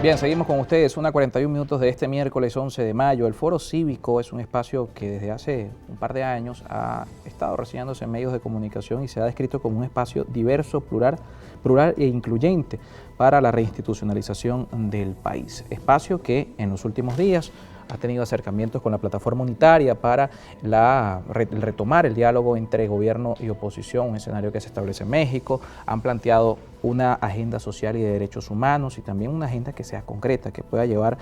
Bien, seguimos con ustedes, 1:41 de este miércoles 11 de mayo. El Foro Cívico es un espacio que desde hace un par de años ha estado recibiéndose en medios de comunicación y se ha descrito como un espacio diverso, plural e incluyente para la reinstitucionalización del país. Espacio que en los últimos días ha tenido acercamientos con la plataforma unitaria para retomar el diálogo entre gobierno y oposición, un escenario que se establece en México. Han planteado una agenda social y de derechos humanos y también una agenda que sea concreta, que pueda llevar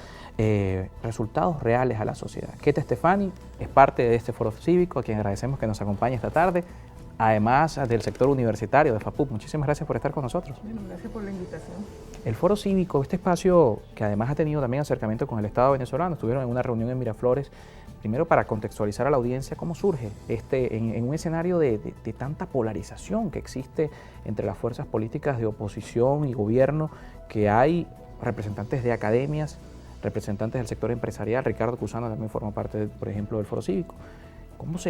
resultados reales a la sociedad. Keta Estefani es parte de este Foro Cívico, a quien agradecemos que nos acompañe esta tarde, además del sector universitario de FAPUP. Muchísimas gracias por estar con nosotros. Bueno, gracias por la invitación. El Foro Cívico, este espacio que además ha tenido también acercamiento con el Estado venezolano, estuvieron en una reunión en Miraflores, primero para contextualizar a la audiencia cómo surge en un escenario de tanta polarización que existe entre las fuerzas políticas de oposición y gobierno, que hay representantes de academias, representantes del sector empresarial. Ricardo Cusano también forma parte, por ejemplo, del Foro Cívico.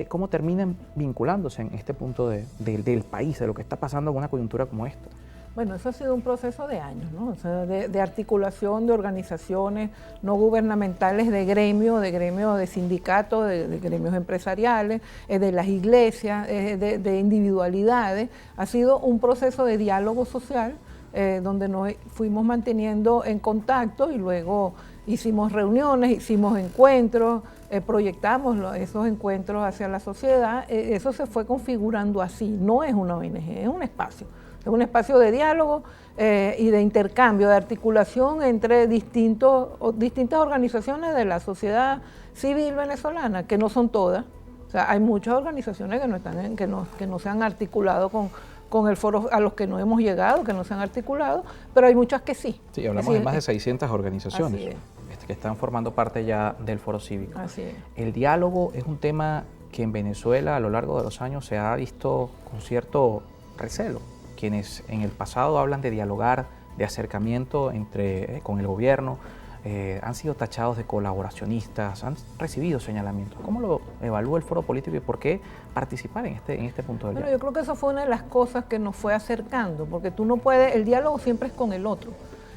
¿Cómo terminan vinculándose en este punto del país, de lo que está pasando en una coyuntura como esta? Bueno, eso ha sido un proceso de años, ¿no? O sea, de articulación de organizaciones no gubernamentales, de gremios, de sindicatos, de gremios empresariales, de las iglesias, de individualidades. Ha sido un proceso de diálogo social donde nos fuimos manteniendo en contacto y luego hicimos reuniones, hicimos encuentros, proyectamos esos encuentros hacia la sociedad. Eso se fue configurando así. No es una ONG, es un espacio. Es un espacio de diálogo y de intercambio, de articulación entre distintas organizaciones de la sociedad civil venezolana, que no son todas. O sea, hay muchas organizaciones que no se han articulado con el foro, a los que no hemos llegado, que no se han articulado, pero hay muchas que sí. Sí, hablamos de más de 600 organizaciones que están formando parte ya del Foro Cívico. Así es. El diálogo es un tema que en Venezuela a lo largo de los años se ha visto con cierto recelo. Quienes en el pasado hablan de dialogar, de acercamiento con el gobierno, han sido tachados de colaboracionistas, han recibido señalamientos. ¿Cómo lo evalúa el Foro Político y por qué participar en este punto del diálogo? Bueno, yo creo que eso fue una de las cosas que nos fue acercando, porque tú no puedes, el diálogo siempre es con el otro.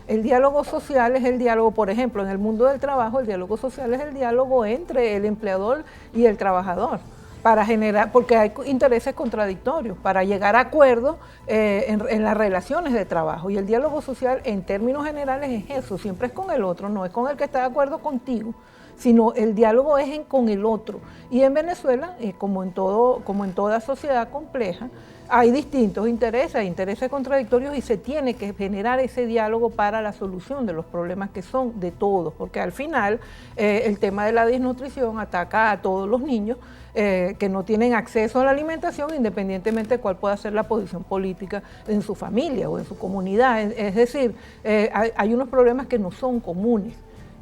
El diálogo social es el diálogo, por ejemplo, en el mundo del trabajo, el diálogo social es el diálogo entre el empleador y el trabajador, para generar, porque hay intereses contradictorios, para llegar a acuerdos en las relaciones de trabajo. Y el diálogo social, en términos generales, es eso, siempre es con el otro, no es con el que está de acuerdo contigo, sino el diálogo es con el otro. Y en Venezuela, como en toda sociedad compleja, hay distintos intereses contradictorios, y se tiene que generar ese diálogo para la solución de los problemas que son de todos, porque al final el tema de la desnutrición ataca a todos los niños que no tienen acceso a la alimentación, independientemente de cuál pueda ser la posición política en su familia o en su comunidad. Es decir, hay unos problemas que no son comunes.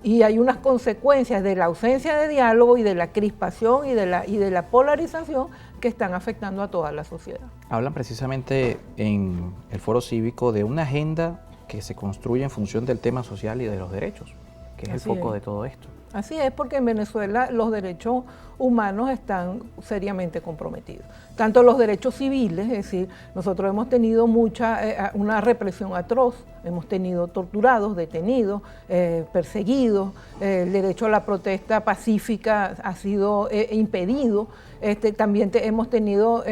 Y hay unas consecuencias de la ausencia de diálogo y de la crispación y de la polarización que están afectando a toda la sociedad. Hablan precisamente en el Foro Cívico de una agenda que se construye en función del tema social y de los derechos, que es el foco de todo esto. Así es, porque en Venezuela los derechos humanos están seriamente comprometidos. Tanto los derechos civiles, es decir, nosotros hemos tenido una represión atroz, hemos tenido torturados, detenidos, perseguidos, el derecho a la protesta pacífica ha sido impedido. También hemos tenido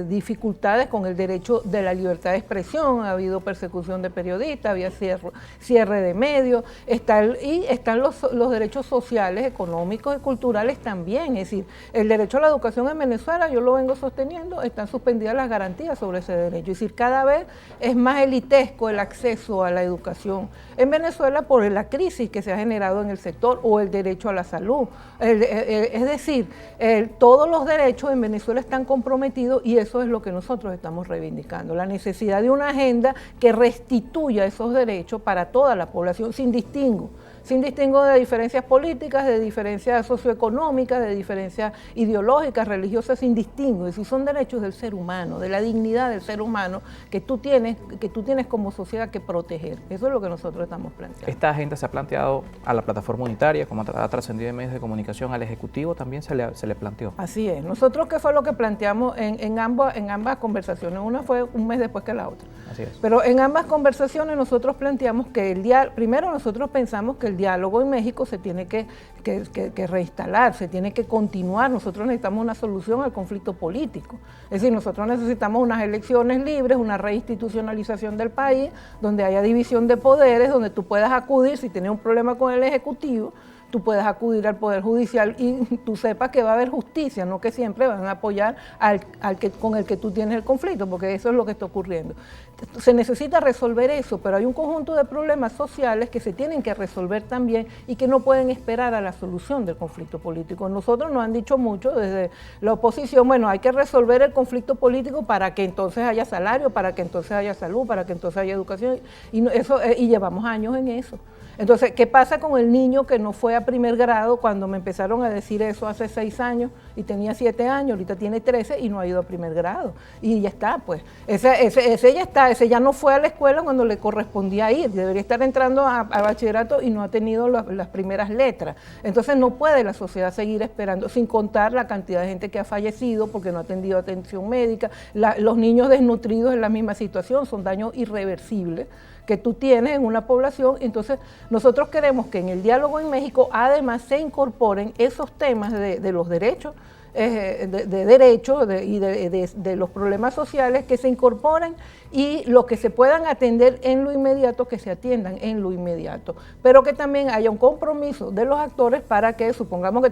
dificultades con el derecho de la libertad de expresión, ha habido persecución de periodistas, había cierre de medios, están los derechos sociales, económicos y culturales también. Es decir, el derecho a la educación en Venezuela, yo lo vengo sosteniendo, están suspendidas las garantías sobre ese derecho. Es decir, cada vez es más elitesco el acceso a la educación en Venezuela por la crisis que se ha generado en el sector, o el derecho a la salud. Es decir, todos los derechos en Venezuela están comprometidos, y eso es lo que nosotros estamos reivindicando, la necesidad de una agenda que restituya esos derechos para toda la población, sin distingo. sin distingo de diferencias políticas, de diferencias socioeconómicas, de diferencias ideológicas, religiosas, sin distingo. Es decir, son derechos del ser humano, de la dignidad del ser humano que tú tienes como sociedad que proteger. Eso es lo que nosotros estamos planteando. Esta agenda se ha planteado a la plataforma unitaria, como ha trascendido en medios de comunicación, al Ejecutivo también se le planteó. Así es. Nosotros, ¿qué fue lo que planteamos en ambas conversaciones? Una fue un mes después que la otra. Así es. Pero en ambas conversaciones nosotros planteamos que primero nosotros pensamos que el diálogo en México se tiene que reinstalar, se tiene que continuar. Nosotros necesitamos una solución al conflicto político. Es decir, nosotros necesitamos unas elecciones libres, una reinstitucionalización del país, donde haya división de poderes, donde tú puedas acudir si tienes un problema con el Ejecutivo, tú puedes acudir al Poder Judicial y tú sepas que va a haber justicia, no que siempre van a apoyar con el que tú tienes el conflicto, porque eso es lo que está ocurriendo. Se necesita resolver eso, pero hay un conjunto de problemas sociales que se tienen que resolver también y que no pueden esperar a la solución del conflicto político. Nosotros nos han dicho mucho desde la oposición, bueno, hay que resolver el conflicto político para que entonces haya salario, para que entonces haya salud, para que entonces haya educación, y llevamos años en eso. Entonces, ¿qué pasa con el niño que no fue a primer grado cuando me empezaron a decir eso hace 6 años y tenía 7 años, ahorita tiene 13 y no ha ido a primer grado? Y ya está, pues, ese ya está, ese ya no fue a la escuela cuando le correspondía ir, debería estar entrando a bachillerato y no ha tenido las primeras letras. Entonces no puede la sociedad seguir esperando, sin contar la cantidad de gente que ha fallecido porque no ha atendido atención médica, los niños desnutridos en la misma situación, son daños irreversibles que tú tienes en una población. Entonces nosotros queremos que en el diálogo en México además se incorporen esos temas de los derechos, de los problemas sociales, que se incorporen, y los que se puedan atender en lo inmediato, que se atiendan en lo inmediato, pero que también haya un compromiso de los actores para que, supongamos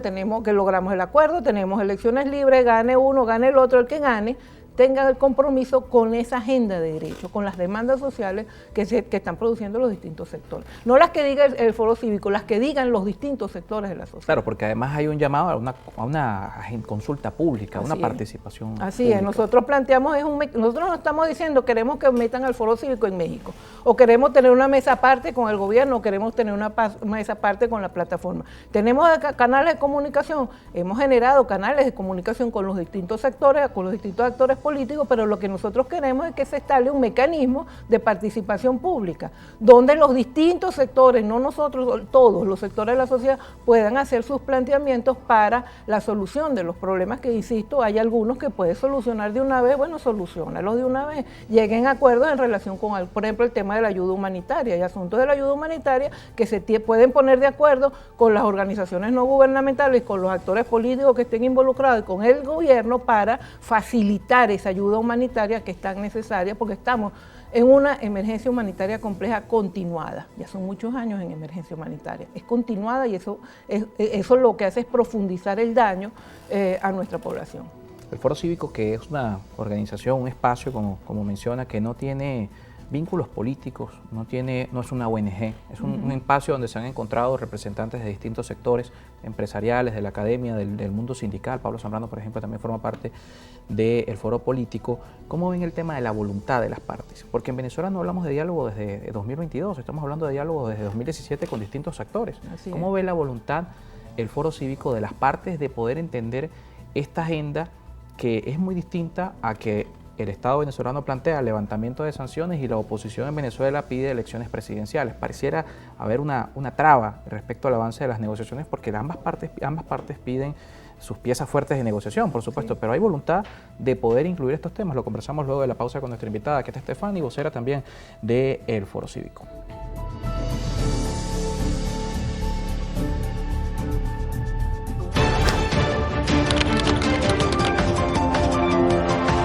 que logramos el acuerdo, tenemos elecciones libres, gane uno, gane el otro, el que gane, tengan el compromiso con esa agenda de derechos, con las demandas sociales que están produciendo los distintos sectores. No las que diga el Foro Cívico, las que digan los distintos sectores de la sociedad. Claro, porque además hay un llamado a una consulta pública, a una participación pública. Es, nosotros planteamos, nosotros no estamos diciendo queremos que metan al Foro Cívico en México, o queremos tener una mesa aparte con el gobierno, o queremos tener una mesa aparte con la plataforma. Tenemos canales de comunicación, hemos generado canales de comunicación con los distintos sectores, con los distintos actores políticos, pero lo que nosotros queremos es que se establezca un mecanismo de participación pública, donde los distintos sectores, no nosotros, todos los sectores de la sociedad, puedan hacer sus planteamientos para la solución de los problemas que, insisto, hay algunos que puede solucionar de una vez. Bueno, solucionalos de una vez, lleguen a acuerdos en relación con, por ejemplo, el tema de la ayuda humanitaria. Hay asuntos de la ayuda humanitaria que se pueden poner de acuerdo con las organizaciones no gubernamentales, con los actores políticos que estén involucrados y con el gobierno para facilitar esa ayuda humanitaria que es tan necesaria, porque estamos en una emergencia humanitaria compleja continuada. Ya son muchos años en emergencia humanitaria. Es continuada y eso lo que hace es profundizar el daño a nuestra población. El Foro Cívico, que es una organización, un espacio, como menciona, que no tiene vínculos políticos, no es una ONG, es un espacio donde se han encontrado representantes de distintos sectores empresariales, de la academia, del mundo sindical. Pablo Zambrano, por ejemplo, también forma parte del Foro Político. ¿Cómo ven el tema de la voluntad de las partes? Porque en Venezuela no hablamos de diálogo desde 2022, estamos hablando de diálogo desde 2017 con distintos actores. ¿Cómo ve la voluntad el Foro Cívico de las partes de poder entender esta agenda, que es muy distinta a que el Estado venezolano plantea el levantamiento de sanciones y la oposición en Venezuela pide elecciones presidenciales? Pareciera haber una traba respecto al avance de las negociaciones, porque ambas partes piden sus piezas fuertes de negociación, por supuesto, pero hay voluntad de poder incluir estos temas. Lo conversamos luego de la pausa con nuestra invitada, que es Estefany, vocera también del Foro Cívico.